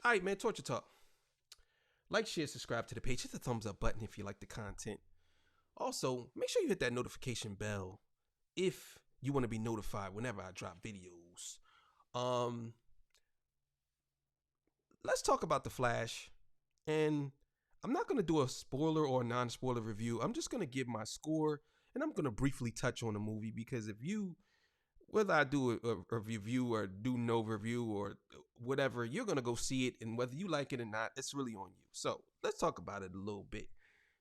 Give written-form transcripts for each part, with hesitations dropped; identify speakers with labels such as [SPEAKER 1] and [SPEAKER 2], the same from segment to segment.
[SPEAKER 1] All right, man. Torture Talk. Like, share, subscribe to the page. Hit the thumbs up button if you like the content. Also, make sure you hit that notification bell if you want to be notified whenever I drop videos. Let's talk about The Flash. And I'm not going to do a spoiler or a non-spoiler review. I'm just going to give my score, and I'm going to briefly touch on the movie because whether I do a review or do no review or whatever, you're going to go see it, and whether you like it or not, it's really on you. So let's talk about it a little bit.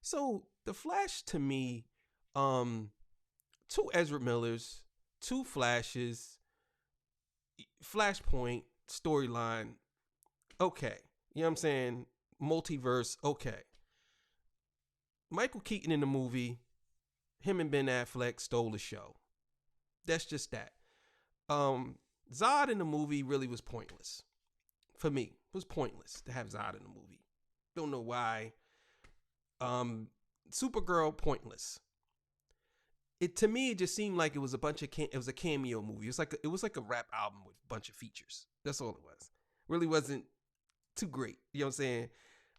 [SPEAKER 1] So The Flash, to me, 2 Ezra Millers, 2 Flashes, Flashpoint, storyline, okay. You know what I'm saying? Multiverse, okay. Michael Keaton in the movie, him and Ben Affleck stole the show. That's just that. Zod in the movie really was pointless. For me, it was pointless to have Zod in the movie. Don't know why. Supergirl, pointless. To me, it just seemed like it was it was a cameo movie. It was like a rap album with a bunch of features. That's all it was. Really wasn't too great. You know what I'm saying?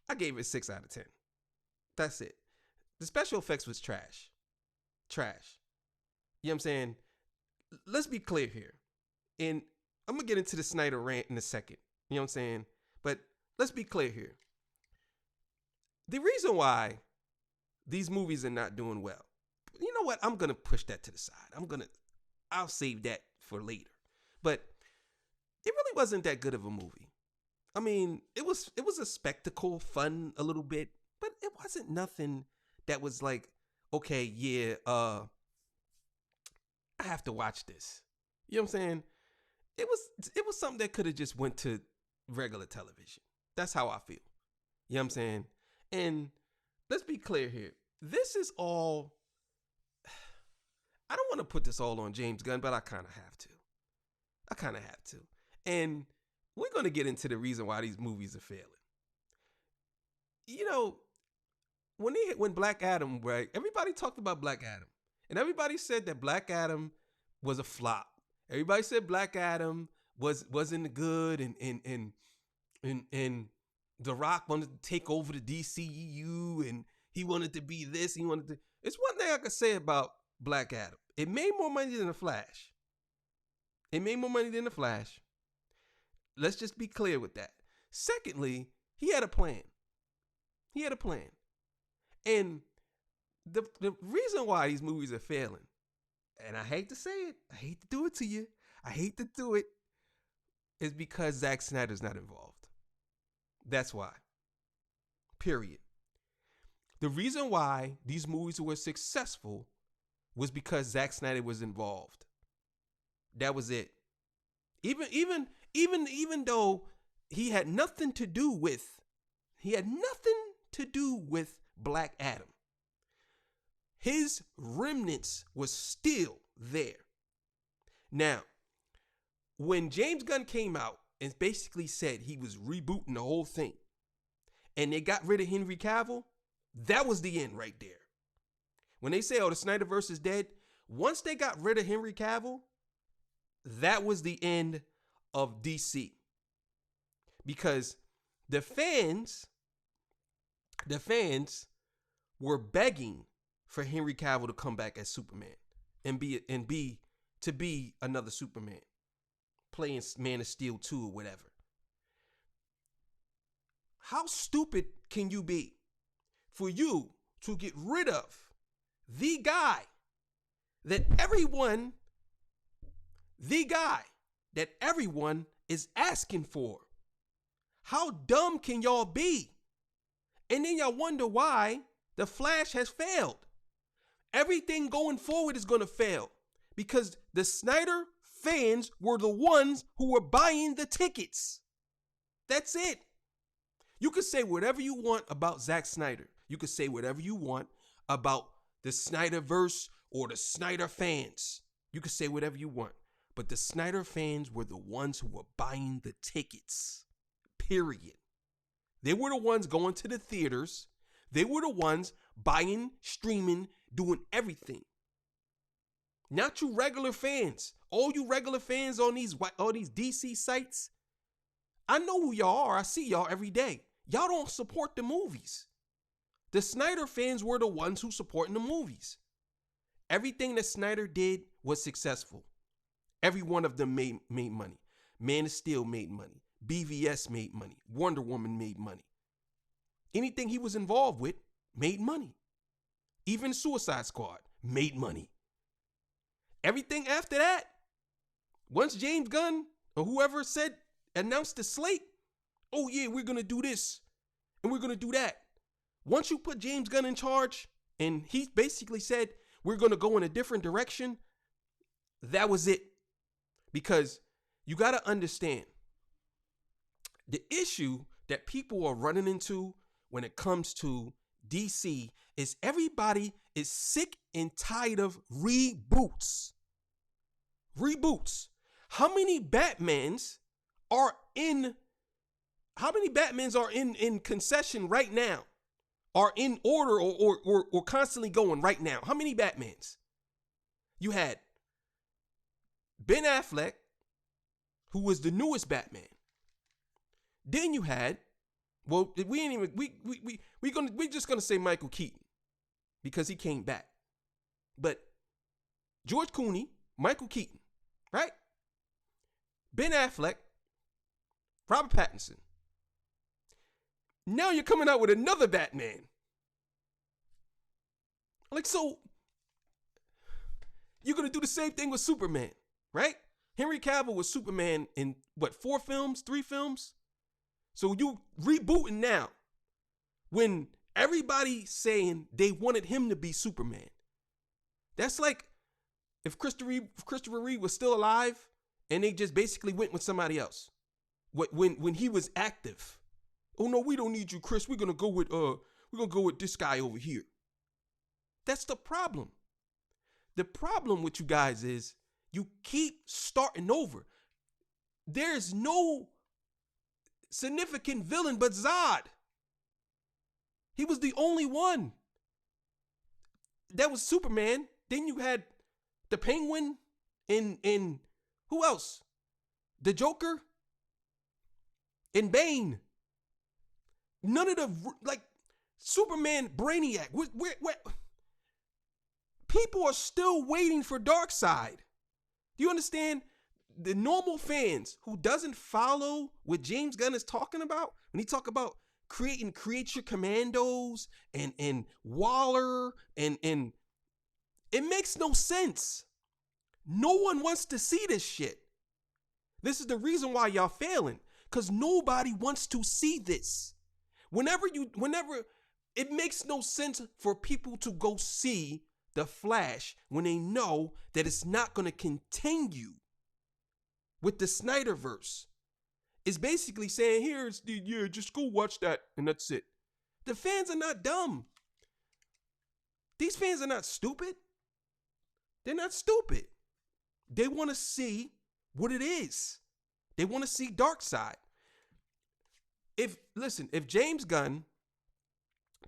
[SPEAKER 1] I gave it 6 out of 10. That's it. The special effects was trash. Trash. You know what I'm saying? Let's be clear here. And I'm going to get into the Snyder rant in a second. You know what I'm saying? But let's be clear here. The reason why these movies are not doing well, you know what? I'm going to push that to the side. I'll save that for later. But it really wasn't that good of a movie. I mean, it was a spectacle, fun a little bit, but it wasn't nothing that was like, okay, yeah, I have to watch this. You know what I'm saying? It was something that could have just went to regular television. That's how I feel. You know what I'm saying? And let's be clear here. This is all, I don't want to put this all on James Gunn, but I kind of have to. And we're going to get into the reason why these movies are failing. You know, when Black Adam, right? Everybody talked about Black Adam. And everybody said that Black Adam was a flop. Everybody said Black Adam wasn't good and The Rock wanted to take over the DCEU and he wanted to be this. It's one thing I could say about Black Adam. It made more money than The Flash. Let's just be clear with that. Secondly, he had a plan. And the reason why these movies are failing, and I hate to say it, I hate to do it to you, is because Zack Snyder's not involved. That's why. Period. The reason why these movies were successful was because Zack Snyder was involved. That was it. Even though he had nothing to do with Black Adam, his remnants was still there. Now, when James Gunn came out and basically said he was rebooting the whole thing, and they got rid of Henry Cavill, that was the end right there. When they say, oh, the Snyderverse is dead, once they got rid of Henry Cavill, that was the end of DC. Because the fans were begging for Henry Cavill to come back as Superman and be another Superman, playing Man of Steel 2 or whatever. How stupid can you be for you to get rid of the guy that everyone is asking for? How dumb can y'all be? And then y'all wonder why The Flash has failed. Everything going forward is going to fail because the Snyder fans were the ones who were buying the tickets. That's it. You could say whatever you want about Zack Snyder. You could say whatever you want about the Snyderverse or the Snyder fans. You could say whatever you want. But the Snyder fans were the ones who were buying the tickets. Period. They were the ones going to the theaters. They were the ones buying, streaming, doing everything. Not you regular fans. All you regular fans on these DC sites. I know who y'all are. I see y'all every day. Y'all don't support the movies. The Snyder fans were the ones who supporting the movies. Everything that Snyder did was successful. Every one of them made money. Man of Steel made money. BVS made money. Wonder Woman made money. Anything he was involved with made money. Even Suicide Squad made money. Everything after that, once James Gunn or whoever announced the slate, oh yeah, we're going to do this and we're going to do that. Once you put James Gunn in charge and he basically said, we're going to go in a different direction, that was it. Because you got to understand the issue that people are running into when it comes to DC is everybody is sick and tired of reboots. Reboots. How many Batmans are in concession right now? Are in order or constantly going right now? How many Batmans? You had Ben Affleck, who was the newest Batman. Then you had, well, we're just gonna say Michael Keaton because he came back. But George Clooney, Michael Keaton, right? Ben Affleck, Robert Pattinson. Now you're coming out with another Batman. Like, so you're gonna do the same thing with Superman, right? Henry Cavill was Superman in what, 4 films, 3 films? So you rebooting now when everybody's saying they wanted him to be Superman. That's like if Christopher Reeve was still alive and they just basically went with somebody else. When he was active. Oh no, we don't need you, Chris. We're gonna go with this guy over here. That's the problem. The problem with you guys is you keep starting over. There's no significant villain but Zod. He was the only one. That was Superman. Then you had the Penguin in who else? The Joker and Bane. None of the, like, Superman, Brainiac. Where people are still waiting for Darkseid. Do you understand? The normal fans who doesn't follow what James Gunn is talking about, when he talk about create your commandos and Waller and it makes no sense. No one wants to see this shit. This is the reason why y'all failing, because nobody wants to see this. Whenever it makes no sense for people to go see The Flash when they know that it's not going to continue with the Snyderverse. It's basically saying, just go watch that and that's it. The fans are not dumb. These fans are not stupid. They're not stupid. They want to see what it is. They want to see Darkseid. If James Gunn,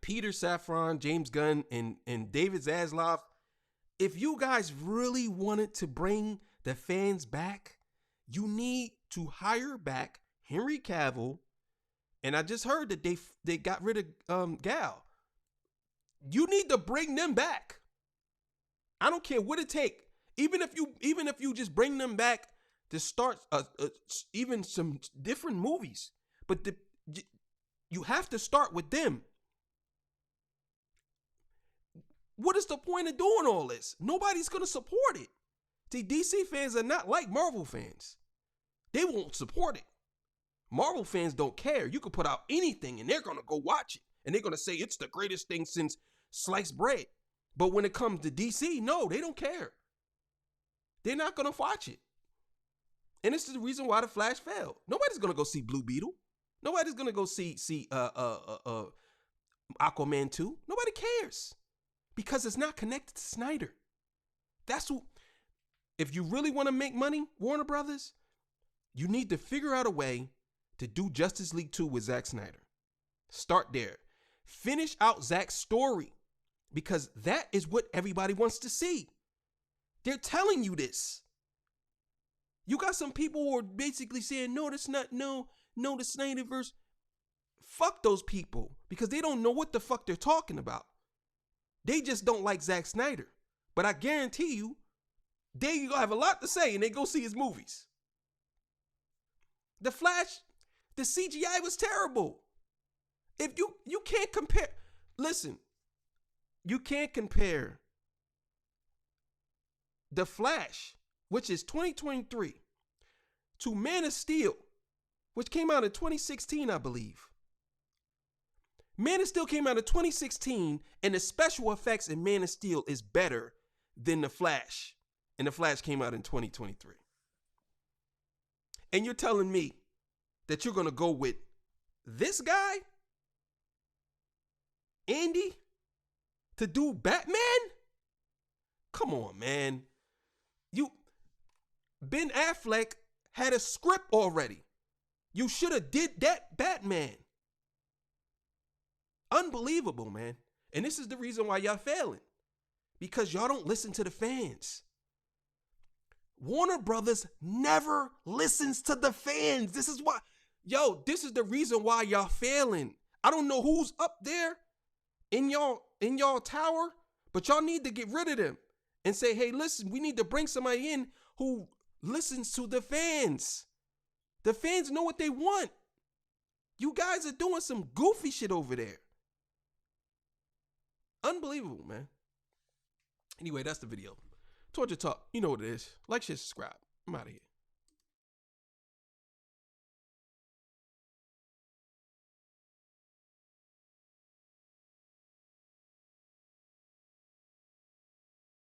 [SPEAKER 1] Peter Safran, James Gunn, and David Zaslav, if you guys really wanted to bring the fans back, you need to hire back Henry Cavill. And I just heard that they got rid of Gal. You need to bring them back. I don't care what it takes. Even if you just bring them back to start even some different movies, but you have to start with them. What is the point of doing all this? Nobody's going to support it. See, DC fans are not like Marvel fans. They won't support it. Marvel fans don't care. You can put out anything and they're going to go watch it. And they're going to say it's the greatest thing since sliced bread. But when it comes to DC, no, they don't care. They're not going to watch it. And this is the reason why The Flash failed. Nobody's going to go see Blue Beetle. Nobody's going to go see Aquaman 2. Nobody cares. Because it's not connected to Snyder. That's what, if you really want to make money, Warner Brothers, you need to figure out a way to do Justice League 2 with Zack Snyder. Start there. Finish out Zack's story, because that is what everybody wants to see. They're telling you this. You got some people who are basically saying, no, that's not, no, no, the Snyderverse. Fuck those people, because they don't know what the fuck they're talking about. They just don't like Zack Snyder. But I guarantee you, they gonna have a lot to say and they go see his movies. The Flash, the CGI was terrible. If you can't compare, listen, you can't compare The Flash, which is 2023, to Man of Steel, which came out in 2016, I believe. Man of Steel came out in 2016, and the special effects in Man of Steel is better than The Flash. And The Flash came out in 2023. And you're telling me that you're going to go with this guy, Andy, to do Batman? Come on, man. Ben Affleck had a script already. You should have did that Batman. Unbelievable, man. And this is the reason why y'all failing. Because y'all don't listen to the fans. Warner Brothers never listens to the fans. This is why, this is the reason why y'all failing. I don't know who's up there in y'all tower, but y'all need to get rid of them and say, hey, listen, we need to bring somebody in who listens to the fans. The fans know what they want. You guys are doing some goofy shit over there. Unbelievable, man. Anyway, that's the video. Torture Talk. You know what it is. Like, share, subscribe. I'm out of here.